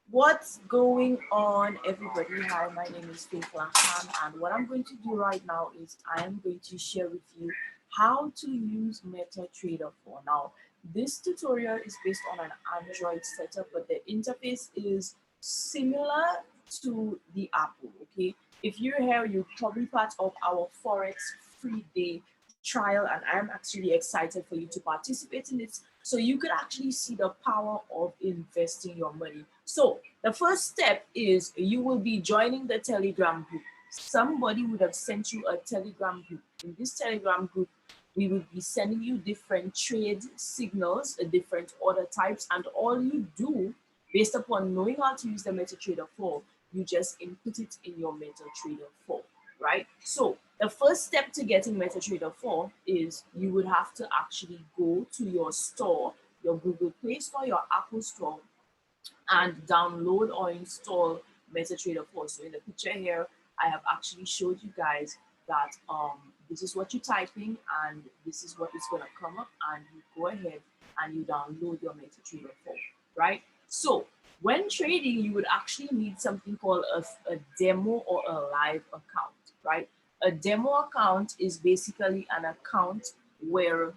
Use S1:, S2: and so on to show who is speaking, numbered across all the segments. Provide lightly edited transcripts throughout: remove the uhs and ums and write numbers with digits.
S1: What's going on, everybody? Hi, my name is Faith Laham, and what I'm going to do right now is I am going to share with you how to use MetaTrader 4. Now, this tutorial is based on an Android setup, but the interface is similar to the Apple. Okay, if you're here, you're probably part of our Forex free day trial, and I'm actually excited for you to participate in it so you could actually see the power of investing your money. So the first step is you will be joining the Telegram group. Somebody would have sent you a Telegram group. In this Telegram group, we will be sending you different trade signals, different order types, and all you do based upon knowing how to use the MetaTrader 4, you just input it in your MetaTrader 4, right? So the first step to getting MetaTrader 4 is you would have to actually go to your store, your Google Play Store, your Apple Store, and download or install MetaTrader 4. So in the picture here, I have actually showed you guys that this is what you're typing and this is what is going to come up, and you go ahead and you download your MetaTrader 4, right? So when trading, you would actually need something called a demo or a live account, right? A demo account is basically an account where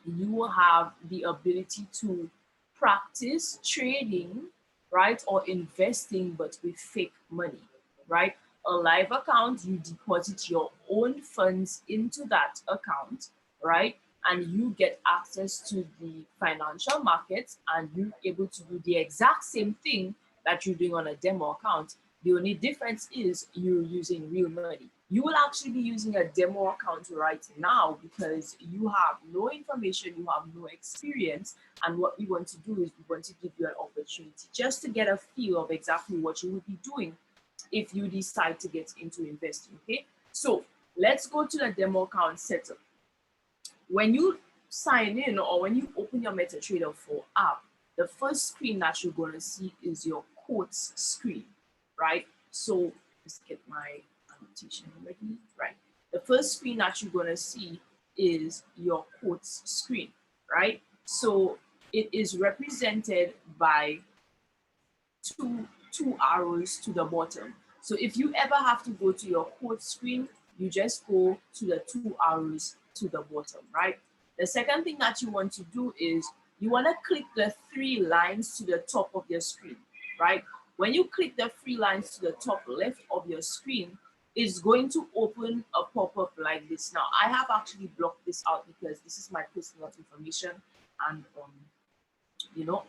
S1: you will have the ability to practice trading, right, or investing, but with fake money, right? A live account, you deposit your own funds into that account, right? And you get access to the financial markets and you're able to do the exact same thing that you're doing on a demo account. The only difference is you're using real money. You will actually be using a demo account right now because you have no information, you have no experience. And what we want to do is we want to give you an opportunity just to get a feel of exactly what you will be doing if you decide to get into investing. Okay, so let's go to the demo account setup. When you sign in or when you open your MetaTrader 4 app, the first screen that you're going to see is your quotes screen, right? So let's get my annotation ready, right? The first screen that you're going to see is your quotes screen, right? So it is represented by two arrows to the bottom. So if you ever have to go to your quote screen, you just go to the two arrows to the bottom, right? The second thing that you want to do is you want to click the three lines to the top of your screen, right? When you click the three lines to the top left of your screen, it's going to open a pop-up like this. Now, I have actually blocked this out because this is my personal information, and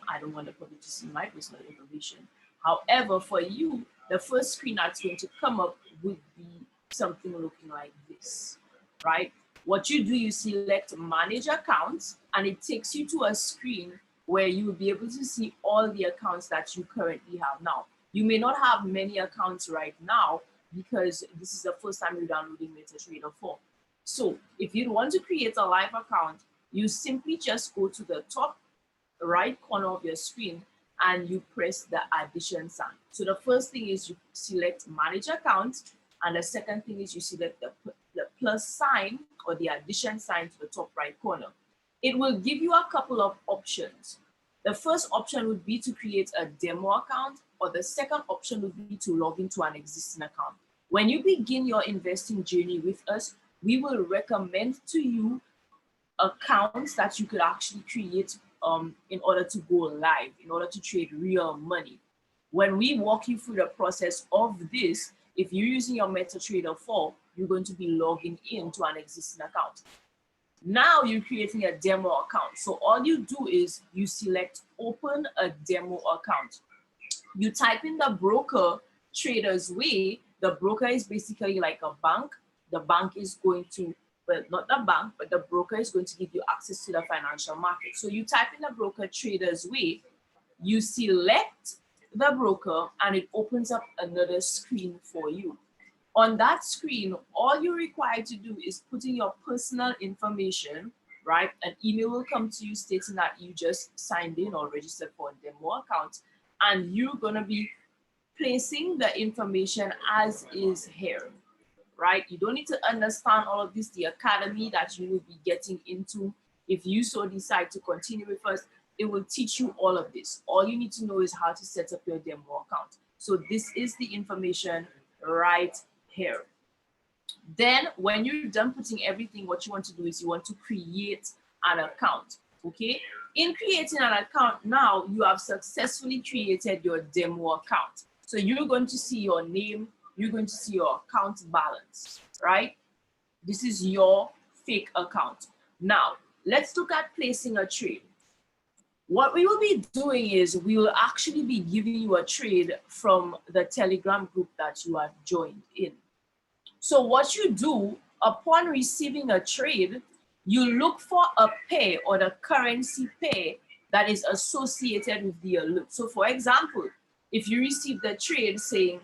S1: I don't want the public to see my personal information. However, for you, the first screen that's going to come up would be something looking like this, right? What you do, you select manage accounts, and it takes you to a screen where you will be able to see all the accounts that you currently have now. You may not have many accounts right now because this is the first time you're downloading MetaTrader 4. So if you want to create a live account, you simply just go to the top right corner of your screen and you press the addition sign. So the first thing is you select manage account, and the second thing is you select the plus sign or the addition sign to the top right corner. It will give you a couple of options. The first option would be to create a demo account, or the second option would be to log into an existing account. When you begin your investing journey with us, we will recommend to you accounts that you could actually create in order to go live, in order to trade real money. When we walk you through the process of this, if you're using your MetaTrader 4, you're going to be logging into an existing account. Now you're creating a demo account. So all you do is you select open a demo account. You type in the broker Trader's Way. The broker is basically like a bank. The bank is going to, well, not the bank, but the broker is going to give you access to the financial market. So you type in the broker Trader's Way, you select the broker, and it opens up another screen for you. On that screen, all you're required to do is put in your personal information, right? An email will come to you stating that you just signed in or registered for a demo account, and you're going to be placing the information as is here, right? You don't need to understand all of this. The academy that you will be getting into, if you so decide to continue with us, it will teach you all of this. All you need to know is how to set up your demo account. So this is the information right here. Then when you're done putting everything, what you want to do is you want to create an account, okay? In creating an account now, you have successfully created your demo account. So you're going to see your name, you're going to see your account balance, right? This is your fake account. Now, let's look at placing a trade. What we will be doing is we will actually be giving you a trade from the Telegram group that you have joined in. So what you do upon receiving a trade, you look for a pair or the currency pair that is associated with the alert. So for example, if you receive the trade saying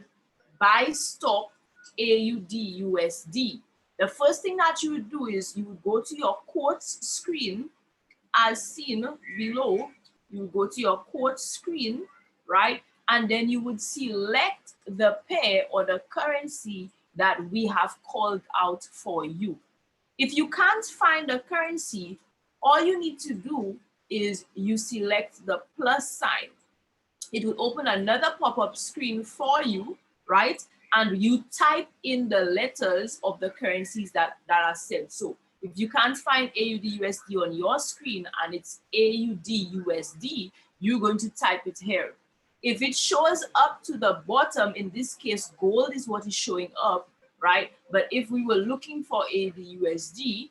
S1: buy stop AUD USD, the first thing that you would do is you would go to your quotes screen as seen below. You go to your quote screen, right? And then you would select the pair or the currency that we have called out for you. If you can't find a currency, all you need to do is you select the plus sign. It will open another pop-up screen for you, right? And you type in the letters of the currencies that are sent. So if you can't find AUD USD on your screen and it's AUD USD, you're going to type it here. If it shows up to the bottom, in this case, gold is what is showing up, right? But if we were looking for AUD USD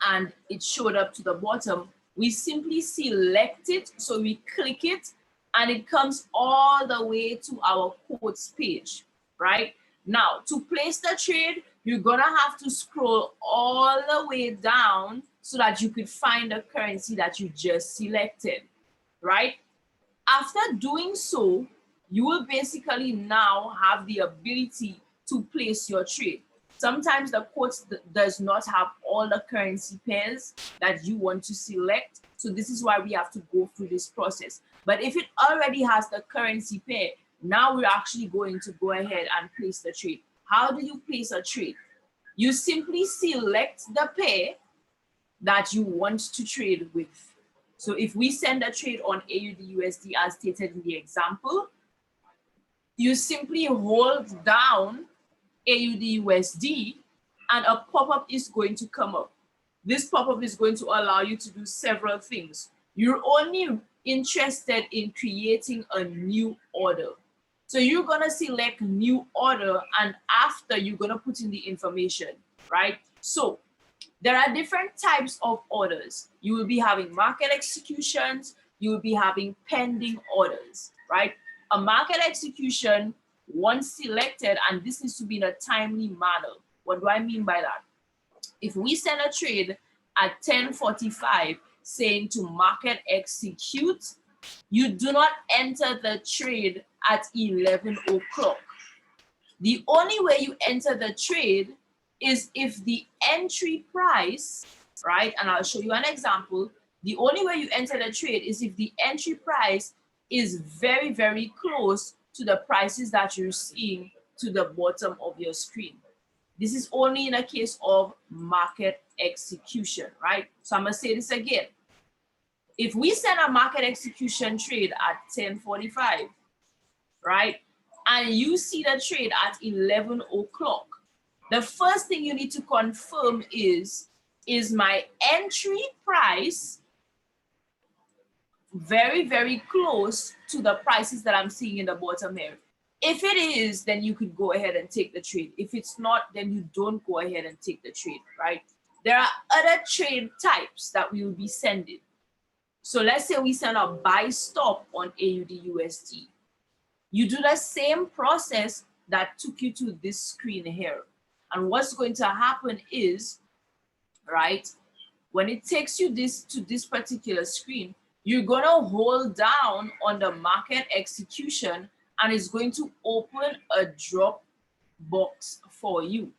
S1: and it showed up to the bottom, we simply select it. So we click it and it comes all the way to our quotes page, right? Now, to place the trade, you're gonna have to scroll all the way down so that you could find the currency that you just selected, right? After doing so, you will basically now have the ability to place your trade. Sometimes the quote does not have all the currency pairs that you want to select. So this is why we have to go through this process. But if it already has the currency pair, now we're actually going to go ahead and place the trade. How do you place a trade? You simply select the pair that you want to trade with. So if we send a trade on AUD USD as stated in the example, you simply hold down AUD USD and a pop-up is going to come up. This pop-up is going to allow you to do several things. You're only interested in creating a new order. So you're gonna select new order and after you're gonna put in the information, right? So there are different types of orders. You will be having market executions, you will be having pending orders, right? A market execution, once selected, and this needs to be in a timely manner. What do I mean by that? If we send a trade at 10:45 saying to market execute, you do not enter the trade at 11 o'clock. The only way you enter the trade is if the entry price, right? And I'll show you an example. The only way you enter the trade is if the entry price is very, very close to the prices that you're seeing to the bottom of your screen. This is only in a case of market execution, right? So I'm gonna say this again. If we send a market execution trade at 10:45, right? And you see the trade at 11 o'clock, the first thing you need to confirm is my entry price very, very close to the prices that I'm seeing in the bottom here? If it is, then you could go ahead and take the trade. If it's not, then you don't go ahead and take the trade, right? There are other trade types that we will be sending. So let's say we send a buy stop on AUD USD. You do the same process that took you to this screen here. And what's going to happen is, right, when it takes you to this particular screen, you're gonna hold down on the market execution and it's going to open a drop box for you.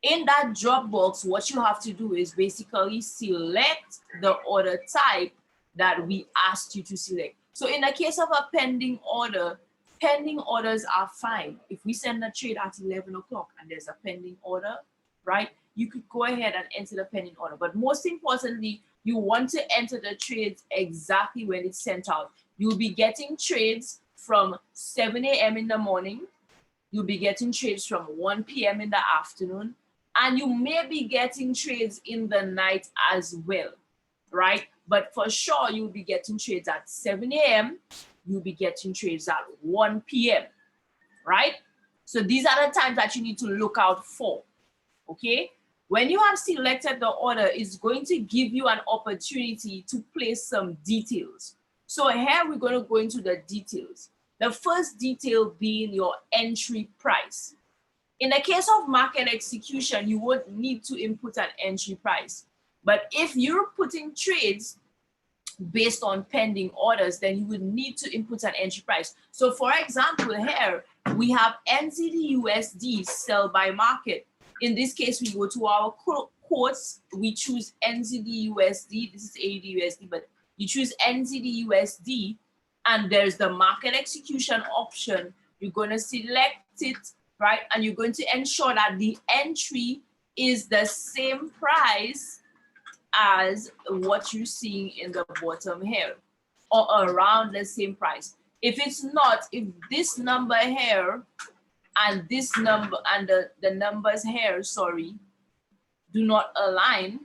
S1: In that drop box, what you have to do is basically select the order type that we asked you to select. So in the case of a pending order, pending orders are fine. If we send a trade at 11 o'clock and there's a pending order, right, you could go ahead and enter the pending order. But most importantly, you want to enter the trades exactly when it's sent out. You'll be getting trades from 7 a.m. in the morning. You'll be getting trades from 1 p.m. in the afternoon, and you may be getting trades in the night as well, right? But for sure, you'll be getting trades at 7 a.m. You'll be getting trades at 1 p.m., right? So these are the times that you need to look out for, okay? When you have selected the order, it's going to give you an opportunity to place some details. So here we're going to go into the details. The first detail being your entry price. In the case of market execution, you won't need to input an entry price. But if you're putting trades based on pending orders, then you would need to input an entry price. So for example, here we have NZD USD sell by market. In this case, we go to our quotes, we choose NZD USD, this is AUD USD, but you choose NZD USD, and there's the market execution option. You're going to select it, right? And you're going to ensure that the entry is the same price as what you're seeing in the bottom here, or around the same price. If it's not, if this number here and this number and the numbers here, sorry, do not align,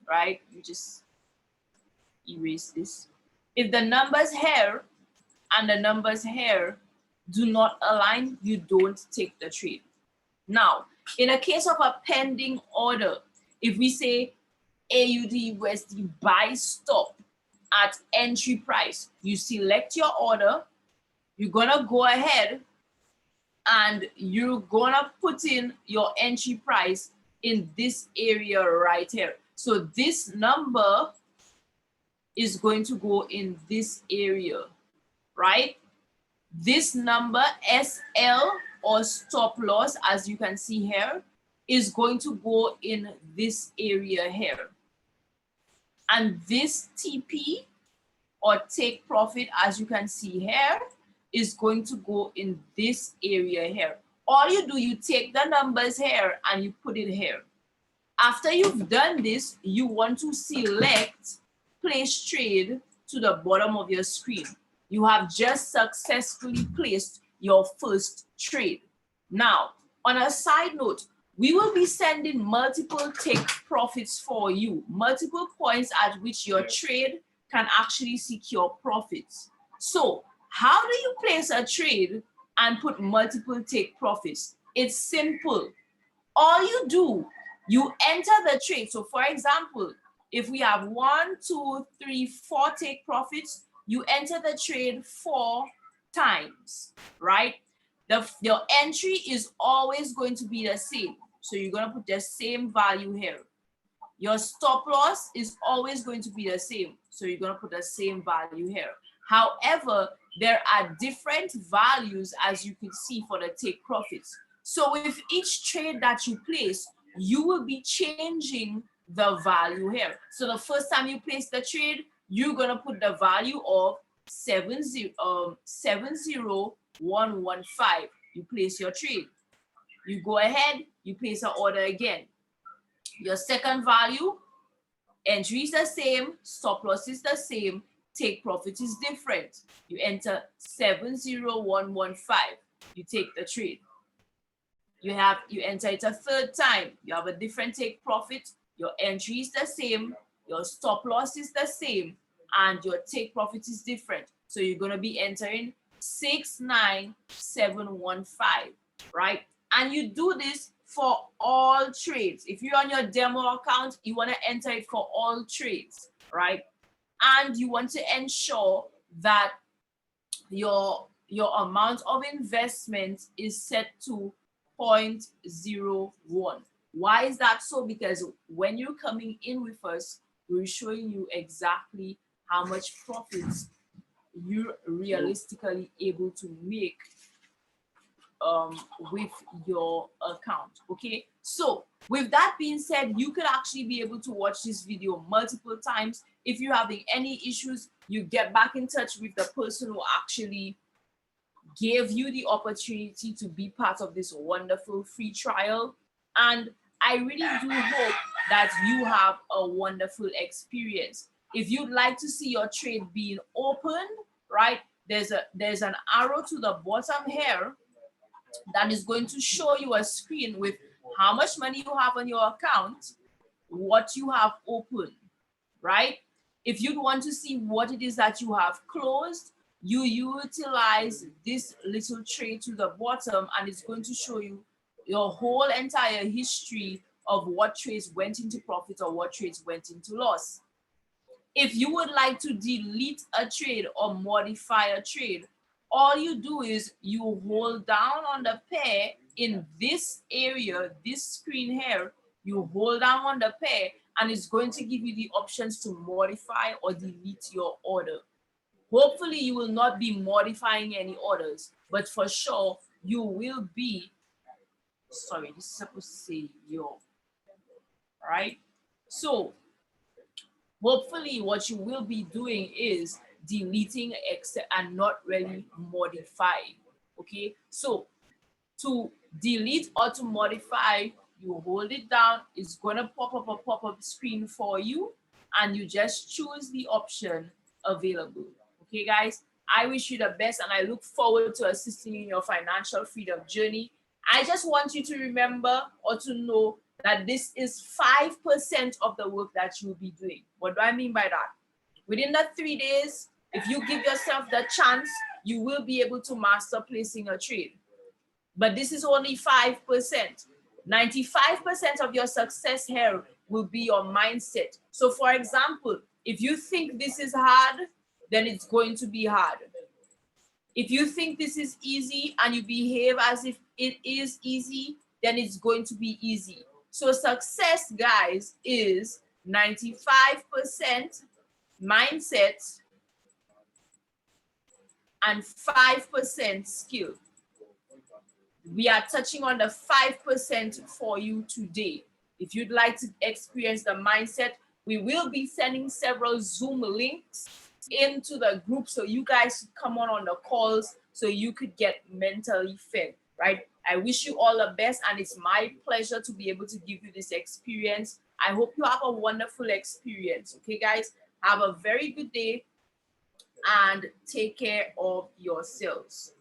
S1: right? You just erase this. If the numbers here and the numbers here do not align, you don't take the trade. Now, in a case of a pending order, if we say AUD USD buy stop at entry price, you select your order, you're gonna go ahead and you're gonna put in your entry price in this area right here. So this number is going to go in this area, right? This number SL or stop loss, as you can see here, is going to go in this area here. And this TP or take profit, as you can see here, is going to go in this area here. All you do, you take the numbers here and you put it here. After you've done this, you want to select place trade to the bottom of your screen. You have just successfully placed your first trade. Now, on a side note, we will be sending multiple take profits for you, multiple points at which your trade can actually secure profits. So how do you place a trade and put multiple take profits? It's simple. All you do, you enter the trade. So for example, if we have 1, 2, 3, 4 take profits, you enter the trade 4 times, right? Your entry is always going to be the same. So you're going to put the same value here. Your stop loss is always going to be the same. So you're going to put the same value here. However, there are different values, as you can see, for the take profits. So with each trade that you place, you will be changing the value here. So the first time you place the trade, you're going to put the value of 70115. You place your trade. You go ahead, you place an order again. Your second value, entry is the same, stop loss is the same, take profit is different. You enter 70115. You take the trade. You enter it a third time. You have a different take profit. Your entry is the same, your stop loss is the same, and your take profit is different. So you're going to be entering 69715, right? And you do this for all trades. If you're on your demo account, you want to enter it for all trades, right? And you want to ensure that your amount of investment is set to 0.01. Why is that so? Because when you're coming in with us, we're showing you exactly how much profits you're realistically able to make with your account. Okay, so with that being said, you could actually be able to watch this video multiple times. If you're having any issues, you get back in touch with the person who actually gave you the opportunity to be part of this wonderful free trial. And I really do hope that you have a wonderful experience. If you'd like to see your trade being opened, right, there's an arrow to the bottom here that is going to show you a screen with how much money you have on your account, what you have open, right? If you'd want to see what it is that you have closed, you utilize this little tray to the bottom and it's going to show you your whole entire history of what trades went into profit or what trades went into loss. If you would like to delete a trade or modify a trade, all you do is you hold down on the pair in this area, this screen here, you hold down on the pair and it's going to give you the options to modify or delete your order. Hopefully you will not be modifying any orders, but for sure you will be, sorry, this is supposed to say your, right? So hopefully what you will be doing is deleting and not really modifying. Okay, so to delete or to modify, you hold it down, it's going to pop up a pop-up screen for you and you just choose the option available. Okay guys, I wish you the best and I look forward to assisting you in your financial freedom journey. I just want you to remember or to know that this is 5% of the work that you'll be doing. What do I mean by that? Within the 3 days, if you give yourself the chance, you will be able to master placing a trade. But this is only 5%. 95% of your success here will be your mindset. So for example, if you think this is hard, then it's going to be hard. If you think this is easy and you behave as if it is easy, then it's going to be easy. So success, guys, is 95% mindset and 5% skill. We are touching on the 5% for you today. If you'd like to experience the mindset, we will be sending several Zoom links into the group so you guys should come on the calls so you could get mentally fit, right? I wish you all the best and it's my pleasure to be able to give you this experience. I hope you have a wonderful experience. Okay, guys, have a very good day and take care of yourselves.